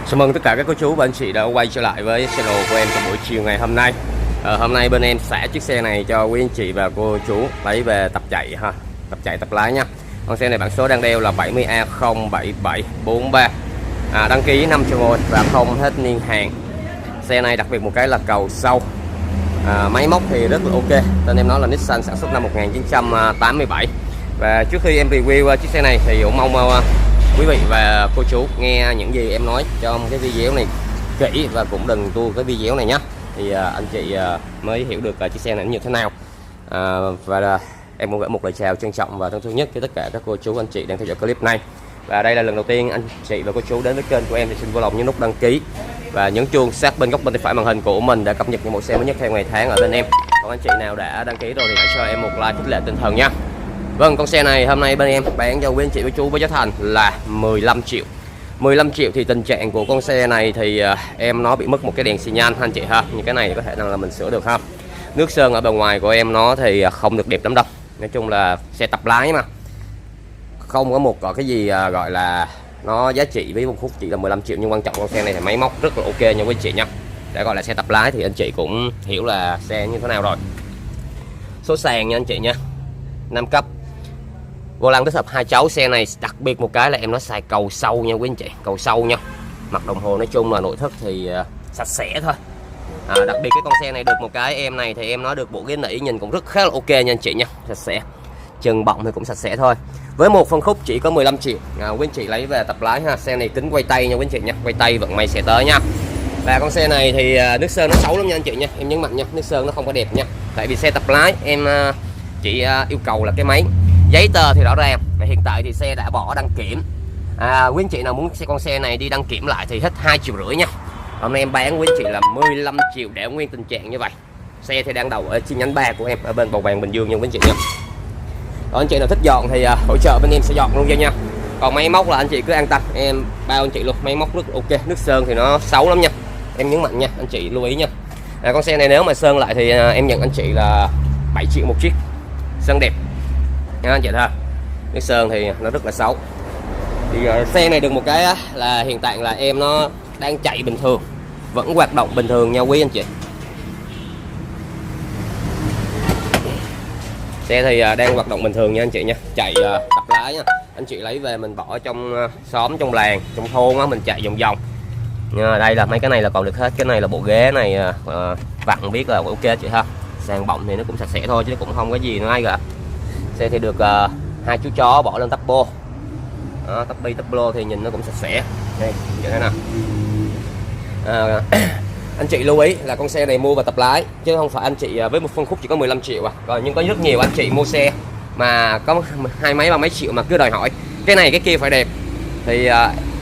Chào mừng tất cả các cô chú và anh chị đã quay trở lại với channel của em trong buổi chiều ngày hôm nay. Hôm nay bên em xả chiếc xe này cho quý anh chị và cô chú lấy về tập chạy ha, tập chạy tập lái nha. Con xe này bản số đang đeo là 70A07743, đăng ký 5 triệu một và không hết niên hạn. Xe này đặc biệt một cái là cầu sau, máy móc thì rất là ok. Tên em nói là Nissan sản xuất năm 1987. Và trước khi em review chiếc xe này thì cũng mong quý vị và cô chú nghe những gì em nói trong cái video này kỹ và cũng đừng tua cái video này nhé, thì anh chị mới hiểu được chiếc xe này như thế nào. Và em muốn gửi một lời chào trân trọng và thân thương nhất cho tất cả các cô chú anh chị đang theo dõi clip này. Và đây là lần đầu tiên anh chị và cô chú đến với kênh của em thì xin vui lòng nhấn nút đăng ký và nhấn chuông sát bên góc bên tay phải màn hình của mình để cập nhật những mẫu xe mới nhất theo ngày tháng ở bên em. Còn anh chị nào đã đăng ký rồi thì hãy cho em một like khích lệ tinh thần nha. Vâng, con xe này hôm nay bên em bán cho quý anh chị với chú với giá thành là 15 triệu. 15 triệu thì tình trạng của con xe này thì em nó bị mất một cái đèn xi nhan anh chị ha. Như cái này có thể là mình sửa được ha. Nước sơn ở bề ngoài của em nó thì không được đẹp lắm đâu. Nói chung là xe tập lái mà. Không có một cái gì gọi là nó giá trị với một phút chỉ là 15 triệu, nhưng quan trọng con xe này thì máy móc rất là ok nha quý anh chị nha. Để gọi là xe tập lái thì anh chị cũng hiểu là xe như thế nào rồi. Số sàn nha anh chị nha. 5 cấp. Vô lăng tích hợp hai cháu. Xe này đặc biệt một cái là em nó xài cầu sau nha quý anh chị, cầu sau nha. Mặt đồng hồ nói chung là nội thất thì sạch sẽ thôi. Đặc biệt cái con xe này được một cái em này thì em nó được bộ ghế nỉ nhìn cũng rất khá là ok nha anh chị nha, sạch sẽ. Chân bọng thì cũng sạch sẽ thôi. Với một phân khúc chỉ có 15 triệu, quý anh chị lấy về tập lái ha. Xe này kính quay tay nha quý anh chị nha, quay tay vận may sẽ tới nha. Và con xe này thì nước sơn nó xấu lắm nha anh chị nha, em nhấn mạnh nha, nước sơn nó không có đẹp nha. Tại vì xe tập lái em chỉ yêu cầu là cái máy. Giấy tờ thì rõ ràng, và hiện tại thì xe đã bỏ đăng kiểm. Quý anh chị nào muốn con xe này đi đăng kiểm lại thì hết 2,5 triệu nha. Hôm nay em bán quý anh chị là 15 triệu để nguyên tình trạng như vậy. Xe thì đang đậu ở chi nhánh 3 của em ở bên Bầu Bàng Bình Dương nha quý anh chị nha. Còn anh chị nào thích dọn thì hỗ trợ bên em sẽ dọn luôn cho nha. Còn máy móc là anh chị cứ an tâm, em bao anh chị luôn, máy móc rất ok. Nước sơn thì nó xấu lắm nha, em nhấn mạnh nha, anh chị lưu ý nha. Con xe này nếu mà sơn lại thì em nhận anh chị là 7 triệu một chiếc, sơn đẹp nha anh chị ha. Nước sơn thì nó rất là xấu. Thì xe này được một cái là hiện tại là em nó đang chạy bình thường, vẫn hoạt động bình thường nha quý anh chị. Xe thì đang hoạt động bình thường nha anh chị nha, chạy tập lái nha. Anh chị lấy về mình bỏ trong xóm, trong làng, trong thôn á, mình chạy vòng vòng. Đây là mấy cái này là còn được hết, cái này là bộ ghế này vặn biết là ok chị ha. Sàn bọng thì nó cũng sạch sẽ thôi chứ cũng không có gì nữa ai cả. Xe thì được hai chú chó bỏ lên tắp tắp lô thì nhìn nó cũng sạch sẽ. Đây, như thế nào. Anh chị lưu ý là con xe này mua vào tập lái chứ không phải anh chị với một phân khúc chỉ có 15 triệu Còn nhưng có rất nhiều anh chị mua xe mà có hai mấy ba mấy triệu mà cứ đòi hỏi cái này cái kia phải đẹp. Thì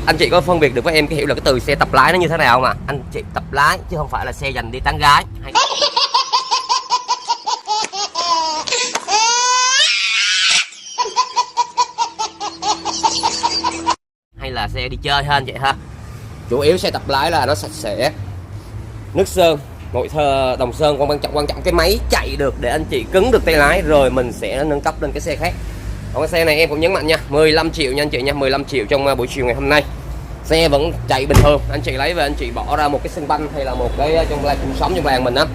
anh chị có phân biệt được với em cái hiểu là cái từ xe tập lái nó như thế nào mà. Anh chị tập lái chứ không phải là xe dành đi tán gái hay là xe đi chơi ha anh chị ha. Chủ yếu xe tập lái là nó sạch sẽ, nước sơn, nội thơ, đồng sơn, quan trọng cái máy chạy được để anh chị cứng được tay lái rồi mình sẽ nâng cấp lên cái xe khác. Còn cái xe này em cũng nhấn mạnh nha, 15 triệu nha anh chị nha, 15 triệu trong buổi chiều ngày hôm nay. Xe vẫn chạy bình thường, anh chị lấy về anh chị bỏ ra một cái sân banh hay là một cái trong sống trong làng mình á,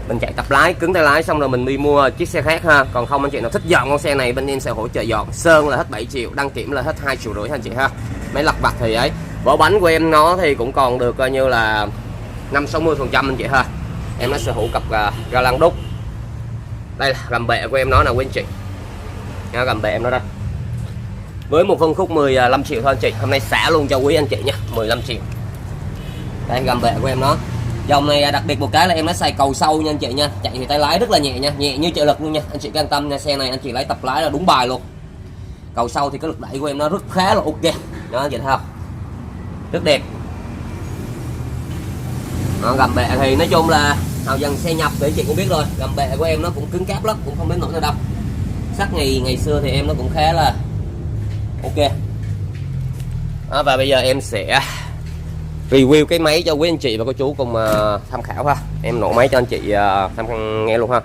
mình chạy tập lái cứng tay lái xong rồi mình đi mua chiếc xe khác ha. Còn không anh chị nào thích dọn con xe này bên em sẽ hỗ trợ dọn. Sơn là hết 7 triệu, đăng kiểm là hết 2,5 triệu anh chị ha. Mấy lặt vặt thì ấy, vỏ bánh của em nó thì cũng còn được coi như là 50-60% anh chị ha. Em nó sở hữu cặp ga lăng đúc. Đây là gầm bệ của em nó nè quý anh chị. Gầm bệ em nó đây. Với một phân khúc 15 triệu thôi anh chị. Hôm nay xả luôn cho quý anh chị nha, 15 triệu. Đây gầm bệ của em nó. Dòng này đặc biệt một cái là em nó xài cầu sau nha anh chị nha. Chạy thì tay lái rất là nhẹ nha, nhẹ như trợ lực luôn nha. Anh chị yên tâm nha, xe này anh chị lấy tập lái là đúng bài luôn. Cầu sau thì cái lực đẩy của em nó rất khá là ok. Đó anh chị thấy không? Rất đẹp. Gầm bệ thì nói chung là hào dần xe nhập thì anh chị cũng biết rồi, gầm bệ của em nó cũng cứng cáp lắm, cũng không đến nỗi nào đâu. Sắt ngày xưa thì em nó cũng khá là ok. Và bây giờ em sẽ review cái máy cho quý anh chị và cô chú cùng tham khảo ha. Em nổ máy cho anh chị tham nghe luôn ha.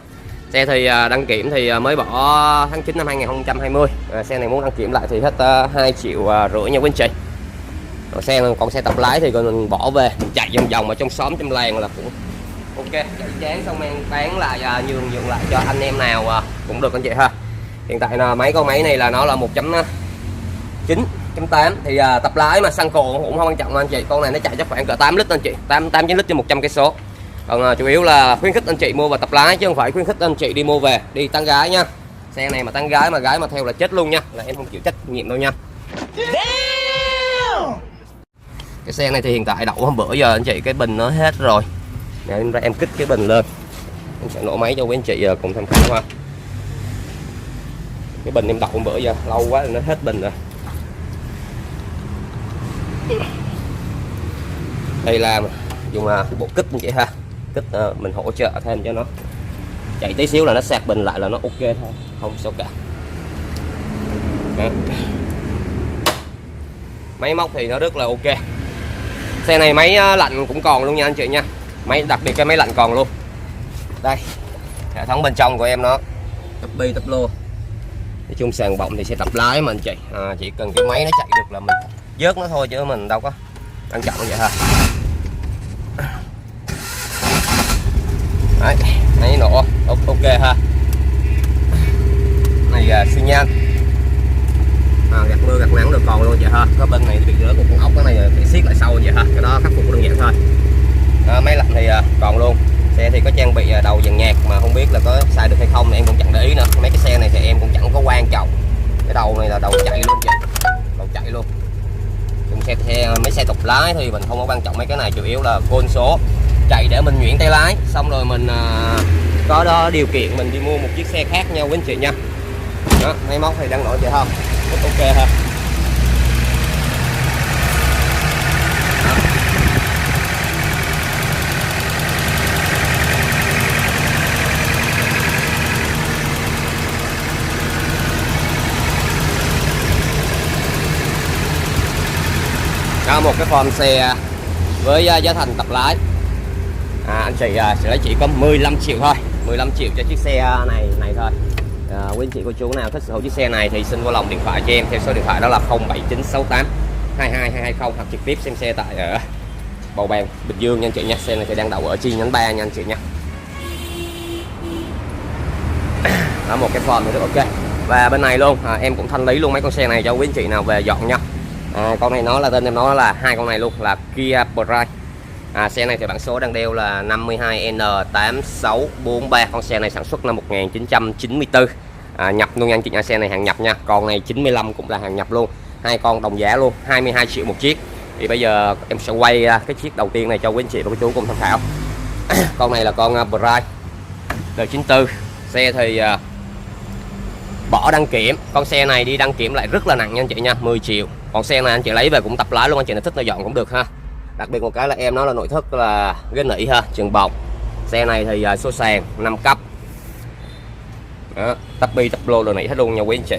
Xe thì đăng kiểm thì mới bỏ tháng 9 năm 2020. Xe này muốn đăng kiểm lại thì hết 2,5 triệu nha quý anh chị. Còn xe tập lái thì mình bỏ về mình chạy vòng vòng ở trong xóm trong làng là cũng ok. Chạy chán xong em bán lại nhường lại cho anh em nào cũng được anh chị ha. Hiện tại là con máy này là nó là 1.9.8 thì tập lái mà xăng cộ cũng không quan trọng anh chị. Con này nó chạy chắc khoảng cỡ 8 lít anh chị, 8-9 lít trên 100 cây số. Còn chủ yếu là khuyến khích anh chị mua vào tập lái chứ không phải khuyến khích anh chị đi mua về đi tán gái nha. Xe này mà tán gái mà gái mà theo là chết luôn nha, là em không chịu trách nhiệm đâu nha. Cái xe này thì hiện tại đậu hôm bữa giờ anh chị cái bình nó hết rồi. Để em kích cái bình lên, em sẽ nổ máy cho quý anh chị cùng tham khảo ha. Cái bình em đậu hôm bữa giờ lâu quá rồi nó hết bình rồi. Đây là dùng bộ kích anh chị ha, kích mình hỗ trợ thêm cho nó chạy tí xíu là nó sạc bình lại là nó ok thôi, không sao cả. Đó. Máy móc thì nó rất là ok. Xe này máy lạnh cũng còn luôn nha anh chị nha, đặc biệt cái máy lạnh còn luôn. Đây hệ thống bên trong của em nó tắp bi tắp lô. Nói chung sàn bọng thì sẽ tập lái mà anh chị, chỉ cần cái máy nó chạy được là mình vớt nó thôi chứ mình đâu có quan trọng như vậy ha. Đấy, máy nổ ok ha. Này xi nhan gạt mưa gạt nắng được còn luôn vậy ha. Có bên này bị rớt một con ốc, cái này bị siết lại sau vậy ha, cái đó khắc phục đơn giản thôi. Máy lạnh thì còn luôn. Xe thì có trang bị đầu dàn nhạc mà không biết là có xài được hay không thì em cũng chẳng để ý nữa. Mấy cái xe này thì em cũng chẳng có quan trọng. Cái đầu này là đầu chạy luôn chị, đầu chạy luôn. Mấy xe tập lái thì mình không có quan trọng mấy cái này, chủ yếu là côn số chạy để mình nhuyễn tay lái, xong rồi mình có đó điều kiện mình đi mua một chiếc xe khác nha quý anh chị nha. Đó, máy móc thì đang nổi vậy không, rất ok ha. Đó, một cái form xe với giá thành tập lái anh chị sẽ lấy chỉ có 15 triệu thôi, 15 triệu cho chiếc xe này thôi. Quý anh chị cô chú nào thích sở hữu chiếc xe này thì xin vui lòng điện thoại cho em theo số điện thoại đó là 07968 22220 hoặc trực tiếp xem xe tại Bầu Bàng, Bình Dương nha anh chị nha. Xe này thì đang đậu ở chi nhánh 3 nha anh chị nha. Đó, một cái form thì rất ok. Và bên này luôn em cũng thanh lý luôn mấy con xe này cho quý anh chị nào về dọn nha. Con này nó là tên em nó là hai con này luôn là Kia Pride. Xe này thì bản số đang đeo là 52N8643. Con xe này sản xuất năm 1994, nhập luôn nha anh chị nha. Xe này hàng nhập nha. Con này 95 cũng là hàng nhập luôn. Hai con đồng giá luôn, 22 triệu một chiếc. Thì bây giờ em sẽ quay cái chiếc đầu tiên này cho quý anh chị và cô chú cùng tham khảo. Con này là con Pride đời 94. Xe thì bỏ đăng kiểm. Con xe này đi đăng kiểm lại rất là nặng nha anh chị nha, 10 triệu. Còn xe này anh chị lấy về cũng tập lái luôn, anh chị nào thích nó dọn cũng được ha. Đặc biệt một cái là em nó là nội thất là ghế nỉ ha, trường bọc. Xe này thì số sàn 5 cấp. Đó, tắp bi tắp lô đồ nỉ hết luôn nha quý anh chị.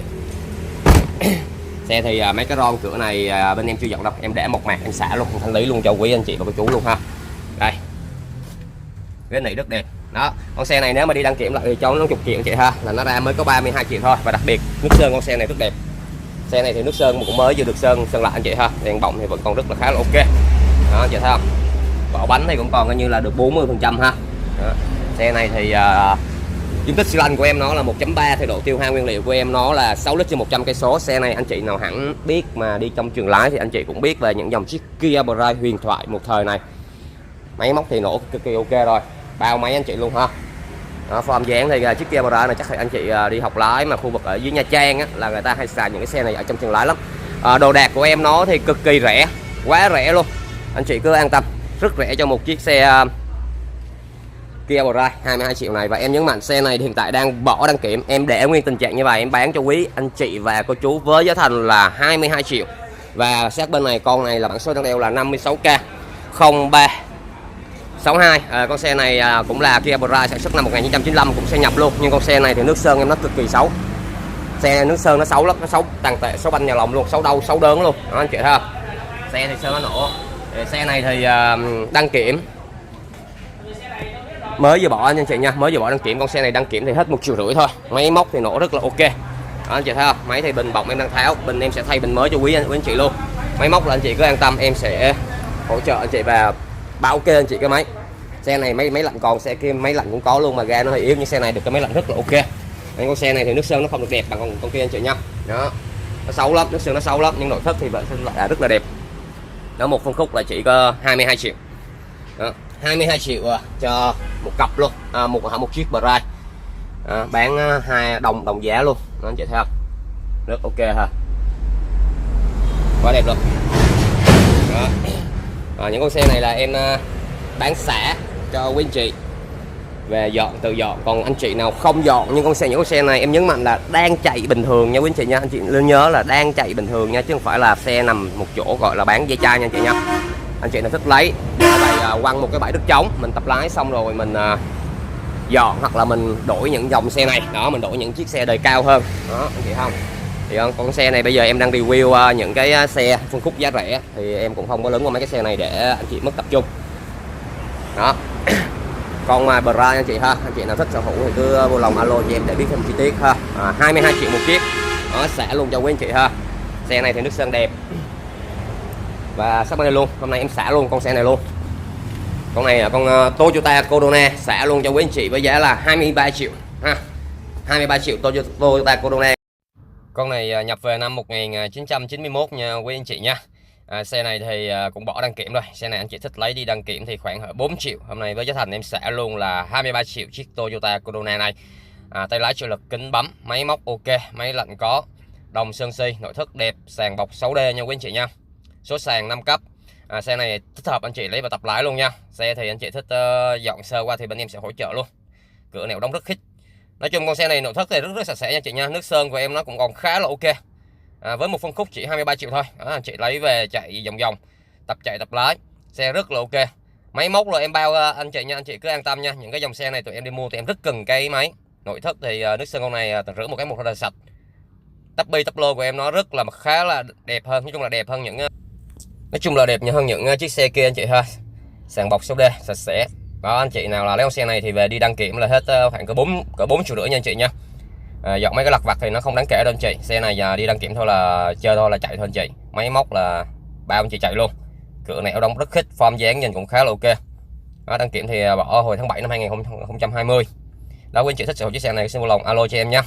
Xe thì mấy cái ron cửa này bên em chưa dọn đâu, em để một mạc em xả luôn, thanh lý luôn cho quý anh chị và cô chú luôn ha. Đây, ghế nỉ rất đẹp. Đó, con xe này nếu mà đi đăng kiểm lại thì cho nó 10 triệu chị ha, là nó ra mới có 32 triệu thôi. Và đặc biệt nước sơn con xe này rất đẹp. Xe này thì nước sơn cũng mới vừa được sơn lại anh chị ha. Đèn bọng thì vẫn còn rất là khá là ok. Đó, chị thấy không? Vỏ bánh thì cũng còn coi như là được 40% ha. Đó. Xe này thì dung tích xi lanh của em nó là 1.3, thì độ tiêu hao nguyên liệu của em nó là 6 lít trên 100 cây số. Xe này anh chị nào hẳn biết mà đi trong trường lái thì anh chị cũng biết về những dòng chiếc Kia Pride huyền thoại một thời này. Máy móc thì nổ cực kỳ ok rồi, bao máy anh chị luôn ha. Đó, form dáng thì chiếc Kia Pride này chắc là anh chị đi học lái mà khu vực ở dưới Nha Trang á, là người ta hay xài những cái xe này ở trong trường lái lắm. Đồ đạc của em nó thì cực kỳ rẻ, quá rẻ luôn. Anh chị cứ an tâm, rất rẻ cho một chiếc xe Kia Pride 22 triệu này. Và em nhấn mạnh xe này hiện tại đang bỏ đăng kiểm, em để nguyên tình trạng như vậy em bán cho quý anh chị và cô chú với giá thành là 22 triệu. Và sát bên này con này là bản số đang đeo là 56K 0362. Con xe này cũng là Kia Pride sản xuất năm 1995, cũng xe nhập luôn. Nhưng con xe này thì nước sơn em nó cực kỳ xấu. Xe nước sơn nó xấu lắm, nó xấu tàn tệ, xấu banh nhà lòng luôn, xấu đau, xấu đớn luôn. Đó anh chị thấy không? Xe thì sơn nó nổ. Xe này thì đăng kiểm mới vừa bỏ anh chị nha, mới vừa bỏ đăng kiểm. Con xe này đăng kiểm thì hết 1,5 triệu thôi. Máy móc thì nổ rất là ok. Đó anh chị thấy không? Máy thì bình bọng em đang tháo, bình em sẽ thay bình mới cho quý anh chị luôn. Máy móc là anh chị cứ an tâm, em sẽ hỗ trợ anh chị và bảo ok anh chị cái máy. Xe này máy lạnh còn xe kia máy lạnh cũng có luôn mà ga nó hơi yếu, nhưng xe này được cái máy lạnh rất là ok. Con xe này thì nước sơn nó không được đẹp bằng con kia anh chị nha. Đó, nó xấu lắm, nước sơn nó xấu lắm, nhưng nội thất thì vẫn lại rất là đẹp. Đó, một phân khúc là chỉ có 22 triệu. Đó, 22 triệu cho một cặp luôn, một chiếc Pride. Bán hai đồng giá luôn. Đó, anh chị thấy không? Rất ok ha, quá đẹp luôn. Đó. Những con xe này là em bán xả cho quý anh chị về dọn tự dọn, còn anh chị nào không dọn nhưng những con xe này em nhấn mạnh là đang chạy bình thường nha quý anh chị nha. Anh chị nên nhớ là đang chạy bình thường nha, chứ không phải là xe nằm một chỗ gọi là bán dây chai nha anh chị nha. Anh chị nào thích lấy quăng một cái bãi đất trống, mình tập lái xong rồi mình dọn, hoặc là mình đổi những dòng xe này đó, mình đổi những chiếc xe đời cao hơn đó anh chị không. Thì con xe này bây giờ em đang review những cái xe phân khúc giá rẻ, thì em cũng không có lớn qua mấy cái xe này để anh chị mất tập trung đó. Còn mà Pride anh chị ha, anh chị nào thích sở hữu thì cứ vô lòng alo cho em để biết thêm chi tiết ha. 22 triệu một chiếc đó, xả luôn cho quý anh chị ha. Xe này thì nước sơn đẹp và sắp đây luôn, hôm nay em xả luôn con xe này luôn. Con này là con Toyota Corona, xả luôn cho quý anh chị với giá là 23 triệu ha. 23 triệu Toyota Corona. Con này nhập về năm 1991 nha quý anh chị nha. Xe này thì cũng bỏ đăng kiểm rồi. Xe này anh chị thích lấy đi đăng kiểm thì khoảng 4 triệu. Hôm nay với giá thành em xả luôn là 23 triệu chiếc Toyota Corona này. Tay lái trợ lực, kính bấm, máy móc ok, máy lạnh có, đồng sơn si, nội thất đẹp, sàn bọc 6D nha quý anh chị nha. Số sàn 5 cấp. Xe này thích hợp anh chị lấy vào tập lái luôn nha. Xe thì anh chị thích dọn sơ qua thì bên em sẽ hỗ trợ luôn. Cửa nẻo đóng rất khít. Nói chung con xe này nội thất thì rất sạch sẽ nha chị nha. Nước sơn của em nó cũng còn khá là ok. Với một phân khúc chỉ 23 triệu thôi. Anh chị lấy về chạy vòng chạy tập lái, xe rất là ok. Máy móc là em bao anh chị nha, anh chị cứ an tâm nha. Những cái dòng xe này tụi em đi mua thì em rất cần cái máy. Nội thất thì nước sơn con này rửa một cái một là sạch. Tắp lô của em nó rất là khá là đẹp hơn, nói chung là đẹp hơn những chiếc xe kia anh chị ha. Sàn bọc 6D sạch sẽ. Đó, anh chị nào là lấy con xe này thì về đi đăng kiểm là hết khoảng cỡ 4 triệu rưỡi nha anh chị nha. Dọn mấy cái lặt vặt thì nó không đáng kể đâu anh chị. Xe này giờ đi đăng kiểm thôi là chơi thôi là chạy thôi anh chị. Máy móc là bao anh chị chạy luôn. Cửa nẻo đóng rất khít, form dáng nhìn cũng khá là ok. Đó, đăng kiểm thì bỏ hồi tháng 7 năm 2020. Đó, quý anh chị thích sở hữu chiếc xe này xin vui lòng alo cho em nha.